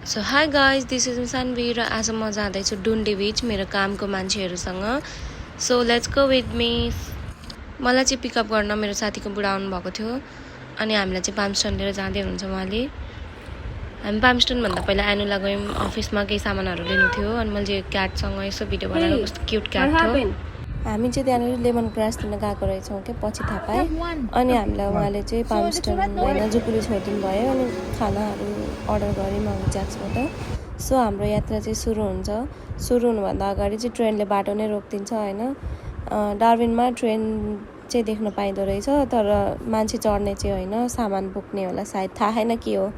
So hi guys this is Sanvi र आज म जाँदैछु डुन्डी बीच मेरो कामको मान्छेहरूसँग। So let's go with me. मलाई चाहिँ पिकअप गर्न मेरो साथीको बुढा आउनुभएको थियो अनि हामीलाई चाहिँ पाम्स्टन लिएर जाँदै हुनुहुन्छ उहाँले। हामी पाम्स्टनभन्दा पहिला एनुला गयौँ, अफिसमा केही सामानहरू लिनु थियो अनि मैले चाहिँ क्याटसँग यसो भिडियो बनाएर कस्तो क्युट क्याट थियो। हामी चाहिँ त्यहाँनिर लेमन ग्रास लिन गएको रहेछौँ क्या, पछि थाहा पाएँ। अनि हामीलाई उहाँले चाहिँ पाम्स्टन होइन जुकुली छोडिदिनु भयो अनि खानाहरू अर्डर गऱ्यौँ हामी ज्याक्सबाट। सो हाम्रो यात्रा चाहिँ सुरु हुनुभन्दा अगाडि चाहिँ ट्रेनले बाटो नै रोकिदिन्छ होइन। डार्विनमा ट्रेन चाहिँ देख्न पाइँदो रहेछ, तर मान्छे चढ्ने चाहिँ होइन, सामान बोक्ने होला सायद, थाहा छैन के हो।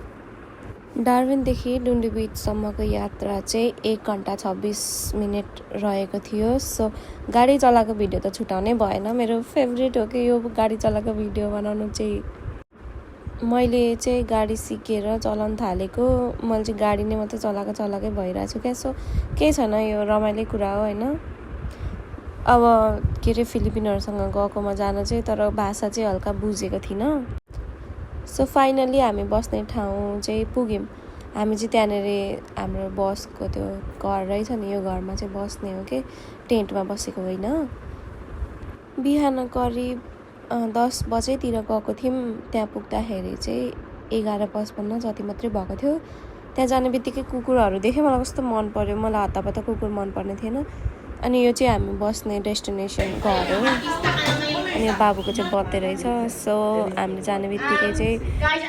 डार्विनदेखि डुन्डी बीचसम्मको यात्रा चाहिँ 1 घन्टा 26 मिनट रहेको थियो। सो गाडी चलाएको भिडियो त छुटाउनै भएन, मेरो फेभरेट हो कि यो गाडी चलाएको भिडियो बनाउनु चाहिँ। मैले चाहिँ गाडी सिकेर चलाउन थालेको, मैले चाहिँ गाडी नै मात्रै चलाएकै भइरहेको छु क्या। सो केही छैन, यो रमाइलो कुरा हो होइन। अब के अरे फिलिपिनहरूसँग गएकोमा जान चाहिँ, तर भाषा चाहिँ हल्का बुझेको थिइनँ। सो फाइनली हामी बस्ने ठाउँ चाहिँ पुग्यौँ। हामी चाहिँ त्यहाँनिर हाम्रो बसको त्यो घर रहेछ नि, यो घरमा चाहिँ बस्ने हो कि टेन्टमा बसेको होइन। बिहान करिब 10 बजेतिर गएको थियौँ। त्यहाँ पुग्दाखेरि चाहिँ 11:55 जति मात्रै भएको थियो। त्यहाँ जाने बित्तिकै कुकुरहरू देखेँ, मलाई कस्तो मन पर्यो, मलाई हतापता कुकुर मन पर्ने थिएन। अनि यो चाहिँ हामी बस्ने डेस्टिनेसन घर हो अनि बाबुको चाहिँ बर्थडे रहेछ। सो हामीले जाने बित्तिकै चाहिँ Guys,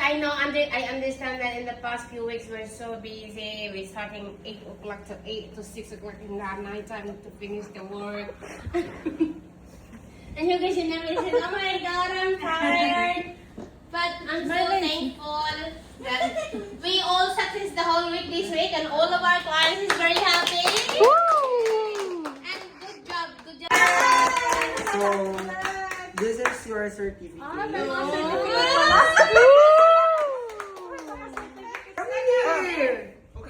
I understand that in the past few weeks we're so busy. We're starting 8 o'clock to 8 to 6 o'clock in the night time to finish the work. And you guys never said, oh my God, I'm tired. But I'm so thankful that we all success the whole week this week and all of our clients is very happy. And good job. So, this is your certificate.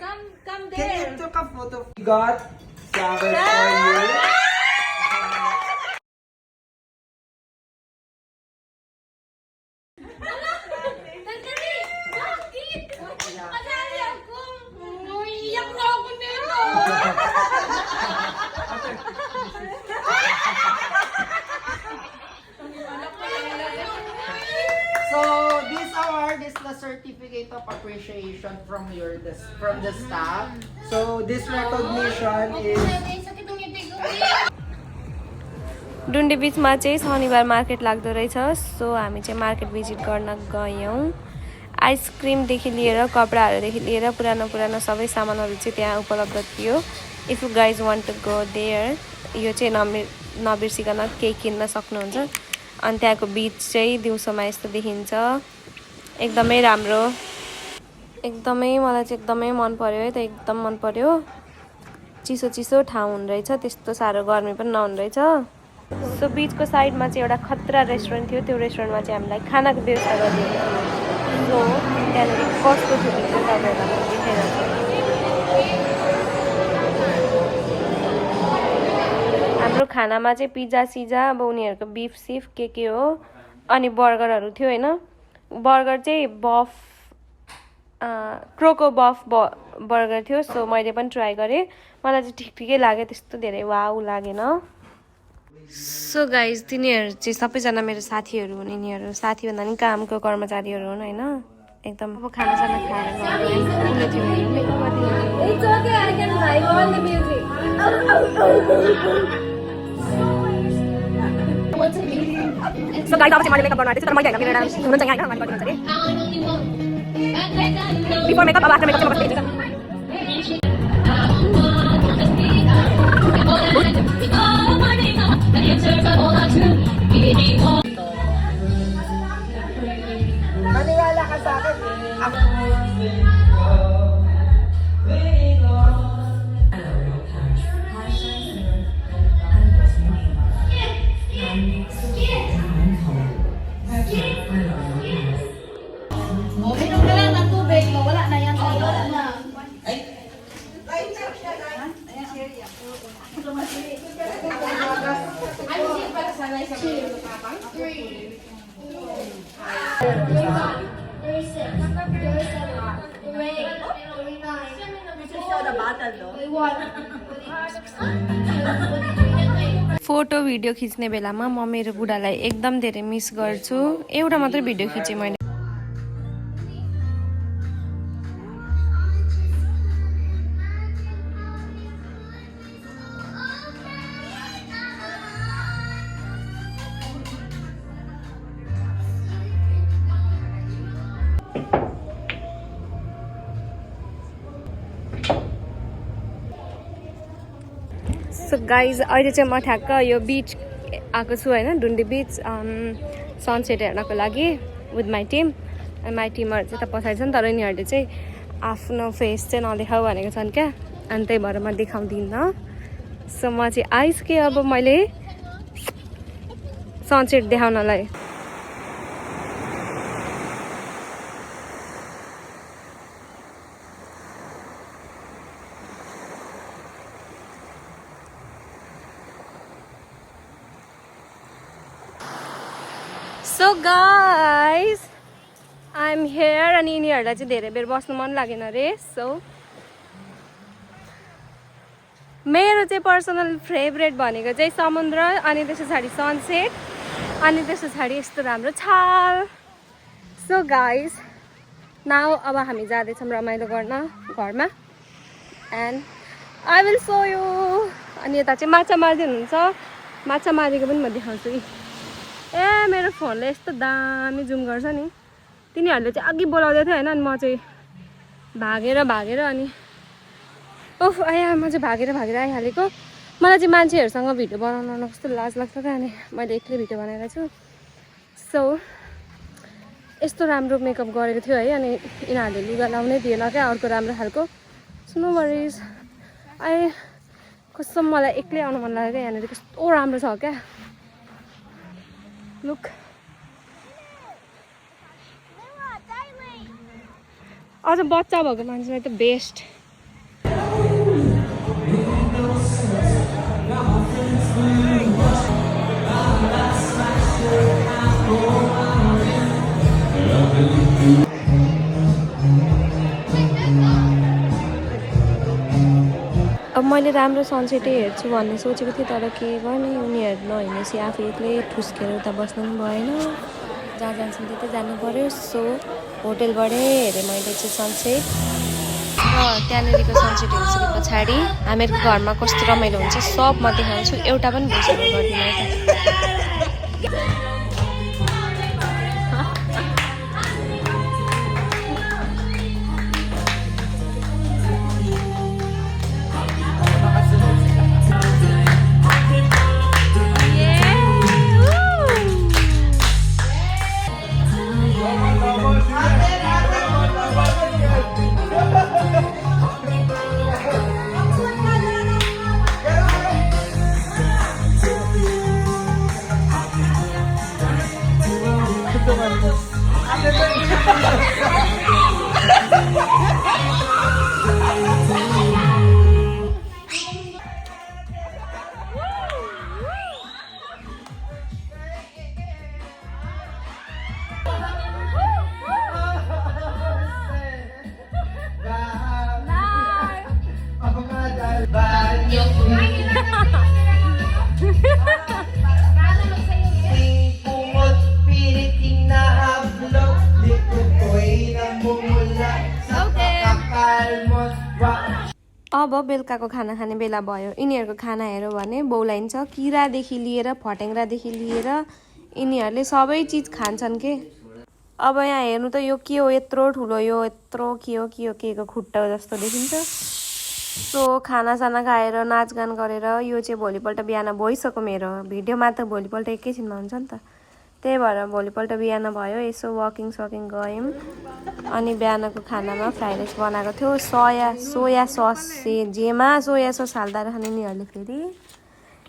Come Can there. you take a photo? We got flowers for you. So this award is the certificate of appreciation from the staff. So this recognition is डुन्डी बीचमा चाहिँ शनिबार market लाग्दो रहेछ। So हामी चाहिँ market visit गर्न गयौँ। आइसक्रिमदेखि लिएर कपडाहरूदेखि लिएर पुरानो सबै सामानहरू चाहिँ त्यहाँ उपलब्ध थियो। If you guys want to go there, यो चाहिँ नबिर्सिकन केही किन्न सक्नुहुन्छ। अनि त्यहाँको बिच चाहिँ दिउँसोमा यस्तो देखिन्छ, एकदमै राम्रो, एकदमै मलाई चाहिँ एकदमै मन पर्यो है त, एकदम मन पर्यो। चिसो ठाउँ हुने रहेछ, त्यस्तो साह्रो गर्मी पनि नहुने रहेछ। सो बिचको साइडमा चाहिँ एउटा खतरा रेस्टुरेन्ट थियो, त्यो रेस्टुरेन्टमा चाहिँ हामीलाई खानाको व्यवस्था गरिदिएको थियो। सो त्यहाँनिर कस्तो थियो त्यो तपाईँहरूलाई देखाइरहेको छु। हाम्रो खानामा चाहिँ पिज्जा सिजा, अब उनीहरूको बिफ सिफ के हो, अनि बर्गरहरू थियो होइन। बर्गर चाहिँ क्रोको बफ बर्गर थियो। सो मैले पनि ट्राई गरेँ, मलाई चाहिँ ठिकै लाग्यो, त्यस्तो धेरै वाउ लागेन। सो गाइज तिनीहरू चाहिँ सबैजना मेरो साथीहरू हुन्। यिनीहरू साथी भन्दा नि कामको कर्मचारीहरू हुन् होइन। एकदम अब खानासाना खाएर So guys, अब चाहिँ मैले मेकअप गर्न आएको छु, तर मैले हैन, मेरो एउटा हुनुहुन्छ यहाँ हैन, मैले गरिदिन्छु नि। बिफोर मेकअप, अब आफ्टर मेकअप चाहिँ म बस्दै maniwala ka sa akin. Uminom ka lang ng tubig, mawala na yan. Wala na. Ay, hindi pala sanay sa mga kapang. 3. 36. 37. Photo video खिच्ने बेलामा म मेरो बुढालाई एकदम धेरै मिस गर्छु एउटा मात्रै भिडियो खिचेँ मैले सो गाइज अहिले चाहिँ म ठ्याक्क यो बिच आएको छु होइन डुन्डी बिच सनसेट हेर्नको लागि विथ माई टिम माई टिमहरू चाहिँ त पछाडि छ नि तर यिनीहरूले चाहिँ आफ्नो फेस चाहिँ नदेखाऊ भनेको छन् क्या अनि त्यही भएर म देखाउँदिनँ सो म चाहिँ आइसकेँ अब मैले sunset देखाउनलाई So guys, I'm here अनि यिनीहरूलाई चाहिँ धेरै बेर बस्नु मन लागेन रे सो मेरो चाहिँ पर्सनल फेभरेट भनेको चाहिँ समुद्र अनि त्यस पछाडि सनसेट अनि त्यस पछाडि यस्तो राम्रो छाल सो गाइज नाउ अब हामी जाँदैछौँ रमाइलो गर्न घरमा and I will so you अनि यता चाहिँ माछा मार्दै हुनुहुन्छ माछा मारेको पनि म देखाउँछु ए मेरो फोनले यस्तो दामी जुम गर्छ नि तिनीहरूले चाहिँ अघि बोलाउँदै थियो होइन अनि म चाहिँ भागेर अनि ओफ आया म चाहिँ भागेर आइहालेको मलाई चाहिँ मान्छेहरूसँग भिडियो बनाउन कस्तो लाज लाग्छ क्या अनि मैले एक्लै भिडियो बनाएर छु सो यस्तो राम्रो मेकअप गरेको थियो है अनि यिनीहरूले लुगा लाउनै दिएन क्या अर्को राम्रो खालको नो वरिज कस्तो मलाई एक्लै आउनु मन लाग्यो क्या यहाँनिर कस्तो राम्रो छ क्या लुक अझ बच्चा भएको मान्छेलाई त बेस्ट अब मैले राम्रो सनसेटै हेर्छु भन्ने सोचेको थिएँ तर के गर्ने उनीहरू नहिँडेपछि आफू एक्लै ठुस्केर उता बस्नु पनि भएन जहाँ जान्छौँ त्यतै जानु पऱ्यो सो होटेलबाटै हेरेँ मैले चाहिँ सनसेट र त्यहाँनिरको सनसेट हेरिसके पछाडि हामीहरूको घरमा कस्तो रमाइलो हुन्छ सब म देखाउँछु एउटा पनि भोइसहरू गर्दिनँ अब बेलुकाको खाना खाने बेला भयो यिनीहरूको खाना हेऱ्यो भने बौलाइन्छ किरादेखि लिएर फटेङ्ग्रादेखि लिएर यिनीहरूले सबै चिज खान्छन् के अब यहाँ हेर्नु त यो के हो यत्रो ठुलो यो यत्रो के हो के को खुट्टा जस्तो देखिन्छ सो खानासाना खाएर नाचगान गरेर यो चाहिँ भोलिपल्ट बिहान भइसक्यो मेरो भिडियोमा त भोलिपल्ट एकैछिनमा हुन्छ नि त त्यही भएर भोलिपल्ट बिहान भयो यसो वकिङ गयौँ अनि बिहानको खानामा फ्राइड राइस बनाएको थियो सोया सस जेमा सोया सस हाल्दा रहेछन् यिनीहरूले फेरि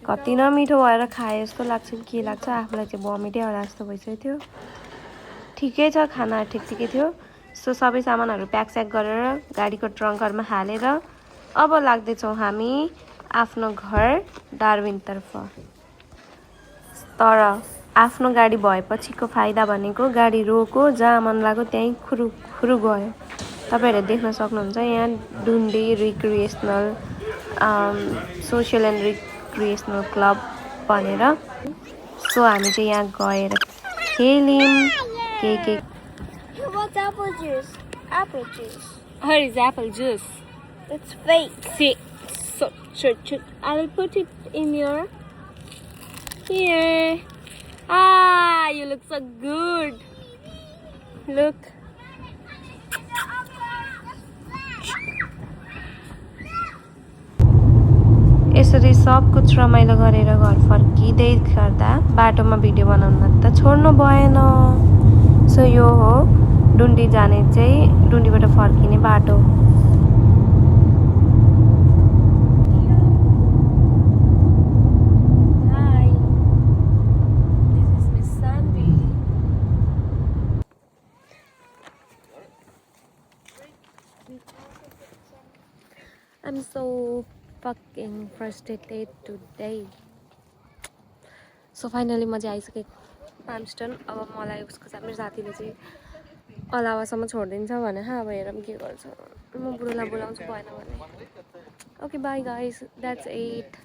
कति नमिठो भएर खाए जस्तो लाग्छ के लाग्छ आफूलाई चाहिँ भमिटै होला जस्तो भइसकेको थियो ठिकै छ खाना ठिकै थियो सो सबै सामानहरू प्याकस्याक गरेर गाडीको ट्रङ्करमा हालेर अब लाग्दैछौँ हामी आफ्नो घर डार्विनतर्फ तर आफ्नो गाडी भएपछिको फाइदा भनेको गाडी रोको जहाँ मन लाग्यो त्यहीँ खुरु गयो तपाईहरुले देख्न सक्नुहुन्छ यहाँ Dundee recreational social and recreational club भनेर सो हामी चाहिँ यहाँ गएर खेल्यौं के Who wants apple juice? Apple juice. Where is apple juice? It's fake. See, so I will put it in your here. Ah, you look so good. Look. यसरी सब कुछ रमाइलो गरेर घर फर्किँदै गर्दा बाटोमा भिडियो बनाउन त छोड्नु भएन सो यो हो डुन्डी जाने चाहिँ डुन्डीबाट फर्किने बाटो hi this is miss Sanvi I'm so fucking frustrated today. So finally म चाहिँ आइसकेँ पाम्स्टन अब मलाई उसको मेरो साथीले चाहिँ अलावासम्म छोडिदिन्छ भने अब हेरौँ के गर्छ म बुढोलाई बोलाउँछु भएन भने okay by guys that's it